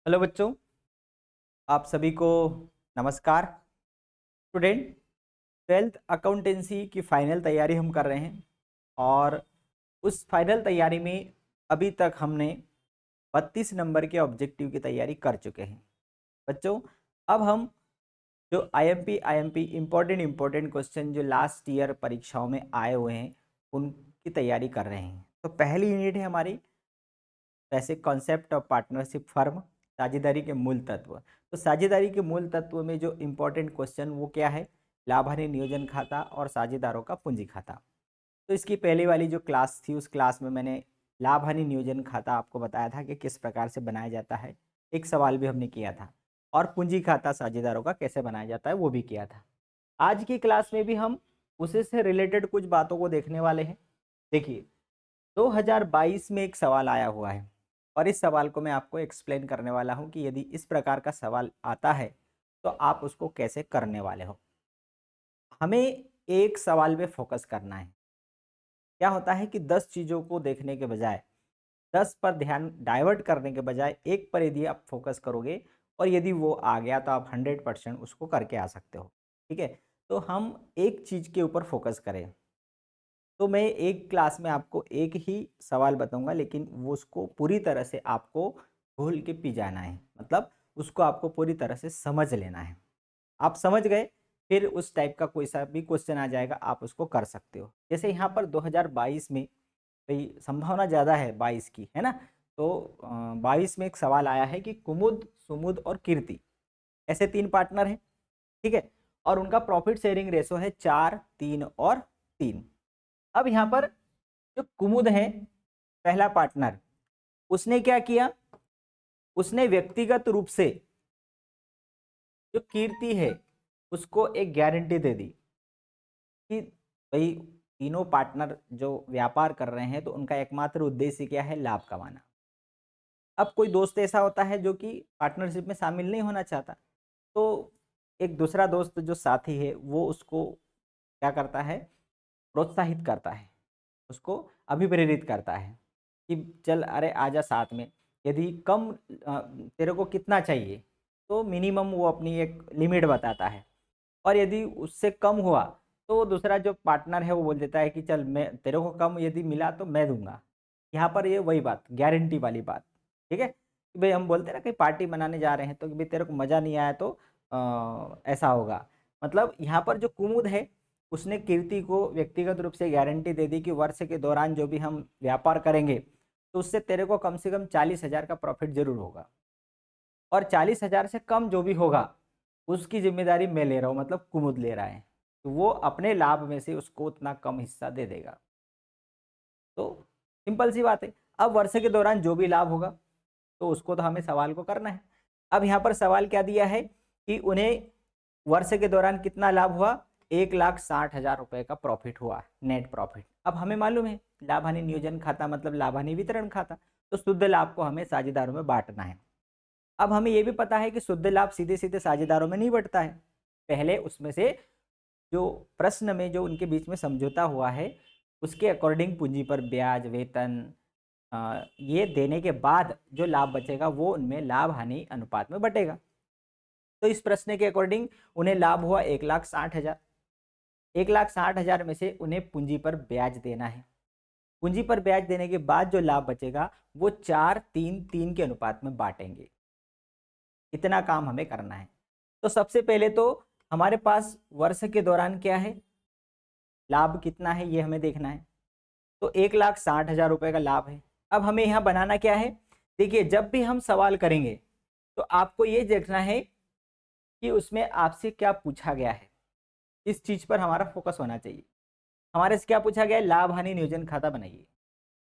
Hello बच्चों, आप सभी को नमस्कार। स्टूडेंट, ट्वेल्थ अकाउंटेंसी की फाइनल तैयारी हम कर रहे हैं और उस फाइनल तैयारी में अभी तक हमने 32 नंबर के ऑब्जेक्टिव की तैयारी कर चुके हैं। बच्चों, अब हम जो आईएमपी इम्पोर्टेंट क्वेश्चन जो लास्ट ईयर परीक्षाओं में आए हुए हैं उनकी तैयारी कर रहे हैं। तो पहली यूनिट है हमारी वैसे कॉन्सेप्ट ऑफ पार्टनरशिप फर्म, साझेदारी के मूल तत्व। तो साझेदारी के मूल तत्व में जो इम्पोर्टेंट क्वेश्चन वो क्या है, लाभ हानि नियोजन खाता और साझेदारों का पूंजी खाता। तो इसकी पहले वाली जो क्लास थी उस क्लास में मैंने लाभ हानि नियोजन खाता आपको बताया था कि किस प्रकार से बनाया जाता है। एक सवाल भी हमने किया था और पूंजी खाता साझेदारों का कैसे बनाया जाता है वो भी किया था। आज की क्लास में भी हम उसी से रिलेटेड कुछ बातों को देखने वाले हैं। देखिए, 2022 में एक सवाल आया हुआ है और इस सवाल को मैं आपको एक्सप्लेन करने वाला हूं कि यदि इस प्रकार का सवाल आता है तो आप उसको कैसे करने वाले हो। हमें एक सवाल पे फोकस करना है। क्या होता है कि 10 चीज़ों को देखने के बजाय, 10 पर ध्यान डाइवर्ट करने के बजाय एक पर यदि आप फोकस करोगे और यदि वो आ गया तो आप 100% उसको करके आ सकते हो। ठीक है, तो हम एक चीज़ के ऊपर फोकस करें। तो मैं एक क्लास में आपको एक ही सवाल बताऊंगा, लेकिन वो उसको पूरी तरह से आपको घोल के पी जाना है। मतलब उसको आपको पूरी तरह से समझ लेना है। आप समझ गए, फिर उस टाइप का कोई सा भी क्वेश्चन आ जाएगा आप उसको कर सकते हो। जैसे यहाँ पर 2022 में भाई संभावना ज़्यादा है 22 की, है ना। तो 22 में एक सवाल आया है कि कुमुद, सुमुद और कीर्ति ऐसे 3 पार्टनर हैं। ठीक है, और उनका प्रॉफिट शेयरिंग रेशो है 4, 3 और 3। अब यहाँ पर जो कुमुद है पहला पार्टनर, उसने क्या किया, उसने व्यक्तिगत रूप से जो कीर्ति है उसको एक गारंटी दे दी कि भाई तीनों पार्टनर जो व्यापार कर रहे हैं तो उनका एकमात्र उद्देश्य क्या है, लाभ कमाना। अब कोई दोस्त ऐसा होता है जो कि पार्टनरशिप में शामिल नहीं होना चाहता, तो एक दूसरा दोस्त जो साथी है वो उसको क्या करता है, प्रोत्साहित करता है, उसको अभिप्रेरित करता है कि चल अरे आजा साथ में। यदि कम तेरे को कितना चाहिए तो मिनिमम वो अपनी एक लिमिट बताता है, और यदि उससे कम हुआ तो दूसरा जो पार्टनर है वो बोल देता है कि चल मैं तेरे को कम यदि मिला तो मैं दूंगा। यहाँ पर ये वही बात, गारंटी वाली बात। ठीक है कि भाई हम बोलते हैं ना कहीं पार्टी मनाने जा रहे हैं तो कि भाई तेरे को मज़ा नहीं आया तो ऐसा होगा। मतलब यहाँ पर जो कुमुद है उसने कीर्ति को व्यक्तिगत रूप से गारंटी दे दी कि वर्ष के दौरान जो भी हम व्यापार करेंगे तो उससे तेरे को कम से कम 40,000 का प्रॉफिट जरूर होगा, और 40,000 से कम जो भी होगा उसकी जिम्मेदारी मैं ले रहा हूँ, मतलब कुमुद ले रहा है। तो वो अपने लाभ में से उसको उतना कम हिस्सा दे देगा। तो सिंपल सी बात है। अब वर्ष के दौरान जो भी लाभ होगा तो उसको तो हमें सवाल को करना है। अब यहाँ पर सवाल क्या दिया है कि उन्हें वर्ष के दौरान कितना लाभ हुआ, 1,60,000 रुपए का प्रॉफिट हुआ, नेट प्रॉफिट। अब हमें मालूम है लाभ हानि नियोजन खाता मतलब लाभ हानि वितरण खाता, तो शुद्ध लाभ को हमें साझेदारों में बांटना है। अब हमें यह भी पता है कि शुद्ध लाभ सीधे सीधे साझेदारों में नहीं बढ़ता है, पहले उसमें से जो प्रश्न में जो उनके बीच में समझौता हुआ है उसके अकॉर्डिंग पूंजी पर ब्याज, वेतन ये देने के बाद जो लाभ बचेगा वो उनमें लाभ हानि अनुपात में बटेगा। तो इस प्रश्न के अकॉर्डिंग उन्हें लाभ हुआ 1,60,000। 1,60,000 में से उन्हें पूंजी पर ब्याज देना है। पूंजी पर ब्याज देने के बाद जो लाभ बचेगा वो 4-3-3 के अनुपात में बांटेंगे। इतना काम हमें करना है। तो सबसे पहले तो हमारे पास वर्ष के दौरान क्या है, लाभ कितना है ये हमें देखना है। तो 1,60,000 रुपए का लाभ है। अब हमें यहाँ बनाना क्या है, देखिए जब भी हम सवाल करेंगे तो आपको ये देखना है कि उसमें आपसे क्या पूछा गया है, इस चीज पर हमारा फोकस होना चाहिए। हमारे से क्या पूछा गया है, लाभ हानि नियोजन खाता बनाइए।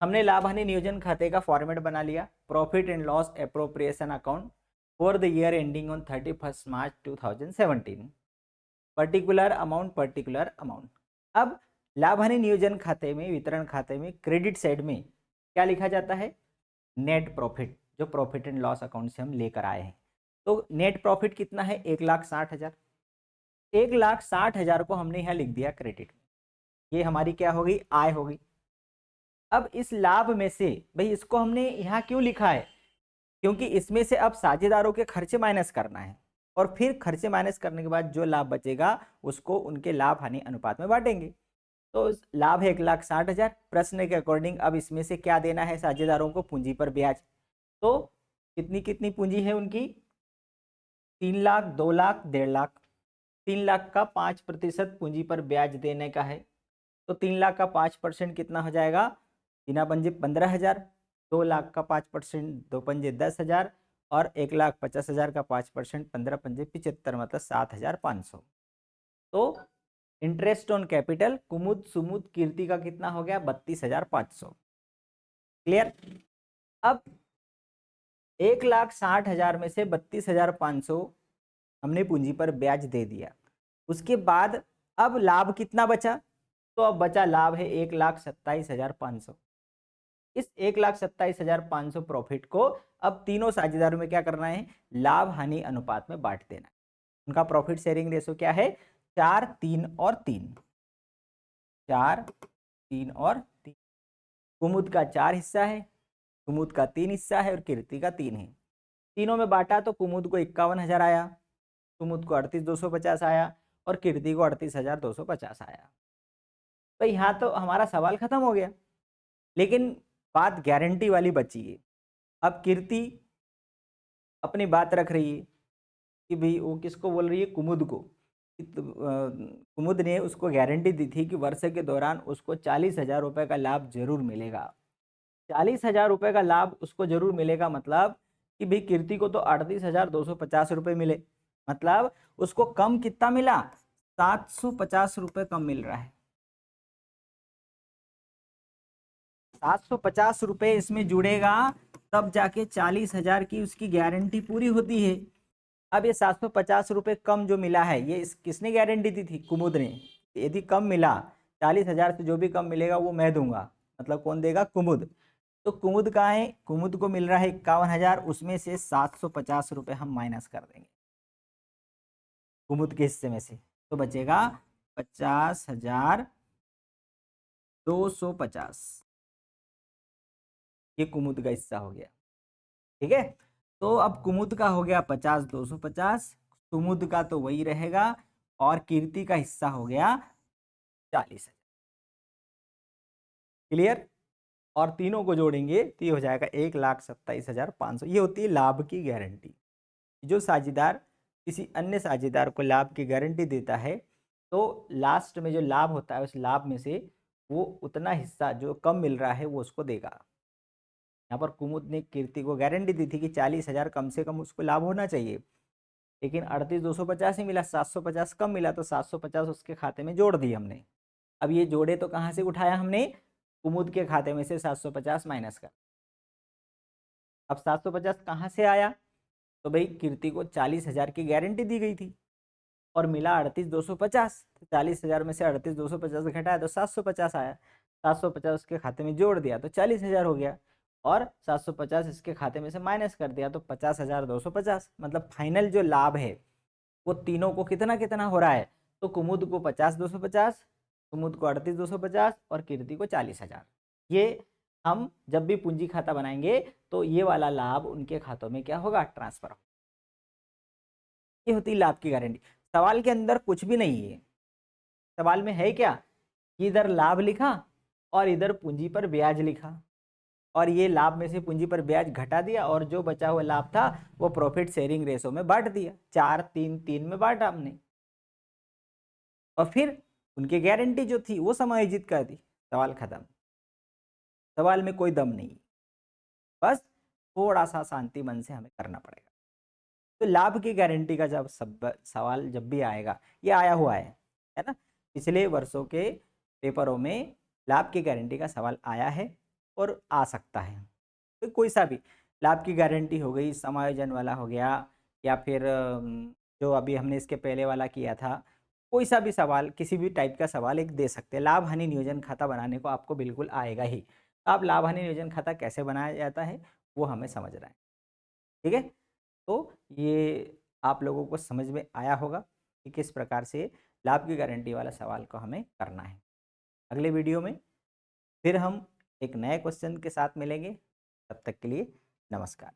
हमने लाभ हानि नियोजन खाते का फॉर्मेट बना लिया, profit and loss appropriation account for the year ending on 31 March 2017, particular amount. अब लाभ हानि नियोजन खाते में, वितरण खाते में क्रेडिट साइड में क्या लिखा जाता है, नेट प्रॉफिट, जो प्रॉफिट एंड लॉस अकाउंट से हम लेकर आए हैं। तो नेट प्रॉफिट कितना है, 1,60,000। 1,60,000 को हमने यहाँ लिख दिया क्रेडिट में, ये हमारी क्या होगी, आय होगी। अब इस लाभ में से भाई इसको हमने यहाँ क्यों लिखा है, क्योंकि इसमें से अब साझेदारों के खर्चे माइनस करना है और फिर खर्चे माइनस करने के बाद जो लाभ बचेगा उसको उनके लाभ हानि अनुपात में बांटेंगे। तो लाभ है 1,60,000। प्रश्न के अकॉर्डिंग अब इसमें से क्या देना है साझेदारों को? पूंजी पर ब्याज। तो कितनी कितनी पूंजी है उनकी? 3,00,000, 2,00,000, 1,50,000। 3,00,000 का 5% पूंजी पर ब्याज देने का है। तो 3,00,000 का 5% कितना हो जाएगा? तीना पंजे 15,000। 2,00,000 का 5% 2 पंजे 10,000 और 1,50,000 का 5% 15 पंजे 75, मतलब 7,500। तो interest on capital Kumud Sumud कीर्ति का कितना हो गया? 32,500। क्लियर? अब 1,60,000 में से 32,500 हमने पूंजी पर ब्याज दे दिया। उसके बाद अब लाभ कितना बचा? तो अब बचा लाभ है 1,27,500। इस 1,27,500 प्रॉफिट को अब तीनों साझेदारों में क्या करना है? लाभ हानि अनुपात में बांट देना है। उनका प्रॉफिट शेयरिंग रेशो क्या है? 4, 3 और 3। 4, 3 और 3। कुमुद का 4 हिस्सा है, कुमुद का 3 हिस्सा है और कीर्ति का 3 है। तीनों में बांटा तो कुमुद को 51,000 आया, कुमुद को 38,250 आया और कीर्ति को 38,250 आया। तो यहाँ तो हमारा सवाल खत्म हो गया। लेकिन बात गारंटी वाली बची है। अब कीर्ति अपनी बात रख रही है कि भाई वो किसको बोल रही है? कुमुद को। कुमुद ने उसको गारंटी दी थी कि वर्ष के दौरान उसको 40,000 रुपये का लाभ जरूर मिलेगा। 40,000 रुपये का लाभ उसको जरूर मिलेगा, मतलब कि भाई कीर्ति को तो 38,250 रुपये मिले, मतलब उसको कम कितना मिला? 750 रुपये कम मिल रहा है। 750 रुपये इसमें जुड़ेगा तब जाके 40,000 की उसकी गारंटी पूरी होती है। अब ये 750 रुपये कम जो मिला है, ये किसने गारंटी दी थी? कुमुद ने। यदि कम मिला 40,000 से जो भी कम मिलेगा वो मैं दूंगा, मतलब कौन देगा? कुमुद। तो कुमुद का है, कुमुद को मिल रहा है 51,000, उसमें से 750 रुपये हम माइनस कर देंगे कुमुद के हिस्से में से, तो बचेगा 50,250। ये कुमुद का हिस्सा हो गया। ठीक है, तो अब कुमुद का हो गया 50,250, सुमुद का तो वही रहेगा और कीर्ति का हिस्सा हो गया 40,000। क्लियर? और तीनों को जोड़ेंगे तो ये हो जाएगा 1,27,500। ये होती है लाभ की गारंटी। जो साझेदार किसी अन्य साझेदार को लाभ की गारंटी देता है तो लास्ट में जो लाभ होता है उस लाभ में से वो उतना हिस्सा जो कम मिल रहा है वो उसको देगा। यहाँ पर कुमुद ने कीर्ति को गारंटी दी थी कि 40,000 कम से कम उसको लाभ होना चाहिए, लेकिन 38,250 ही मिला, 750 कम मिला, तो 750 उसके खाते में जोड़ दी हमने। अब ये जोड़े तो कहाँ से उठाया हमने? कुमुद के खाते में से 750 माइनस कर। अब 750 कहाँ से आया? तो भाई कीर्ति को 40,000 की गारंटी दी गई थी और मिला 38,250। तो 40,000 में से 38,250 घटाया तो 750 आया। 750 उसके खाते में जोड़ दिया तो 40,000 हो गया और 750 इसके खाते में से माइनस कर दिया तो 50,250। मतलब फाइनल जो लाभ है वो तीनों को कितना कितना हो रहा है? तो कुमुद को 50,250, कुमुद को 38,250 और कीर्ति को 40,000। ये हम जब भी पूंजी खाता बनाएंगे तो ये वाला लाभ उनके खातों में क्या होगा? ट्रांसफर होगा। ये होती है लाभ की गारंटी। सवाल के अंदर कुछ भी नहीं है। सवाल में है क्या? इधर लाभ लिखा और इधर पूंजी पर ब्याज लिखा और ये लाभ में से पूंजी पर ब्याज घटा दिया और जो बचा हुआ लाभ था वो प्रॉफिट शेयरिंग रेशो में बांट दिया। 4, 3, 3 में बांटा हमने और फिर उनकी गारंटी जो थी वो समायोजित कर दी। सवाल खत्म। सवाल में कोई दम नहीं, बस थोड़ा सा शांति मन से हमें करना पड़ेगा। तो लाभ की गारंटी का जब सवाल जब भी आएगा, ये आया हुआ है ना, पिछले वर्षों के पेपरों में लाभ की गारंटी का सवाल आया है और आ सकता है। तो कोई सा भी लाभ की गारंटी हो गई, समायोजन वाला हो गया, या फिर जो अभी हमने इसके पहले वाला किया था, कोई सा भी सवाल, किसी भी टाइप का सवाल एक दे सकते हैं। लाभ हानि नियोजन खाता बनाने को आपको बिल्कुल आएगा ही। अब लाभ हानि नियोजन खाता कैसे बनाया जाता है वो हमें समझना है। ठीक है, तो ये आप लोगों को समझ में आया होगा कि किस प्रकार से लाभ की गारंटी वाला सवाल को हमें करना है। अगले वीडियो में फिर हम एक नए क्वेश्चन के साथ मिलेंगे। तब तक के लिए नमस्कार।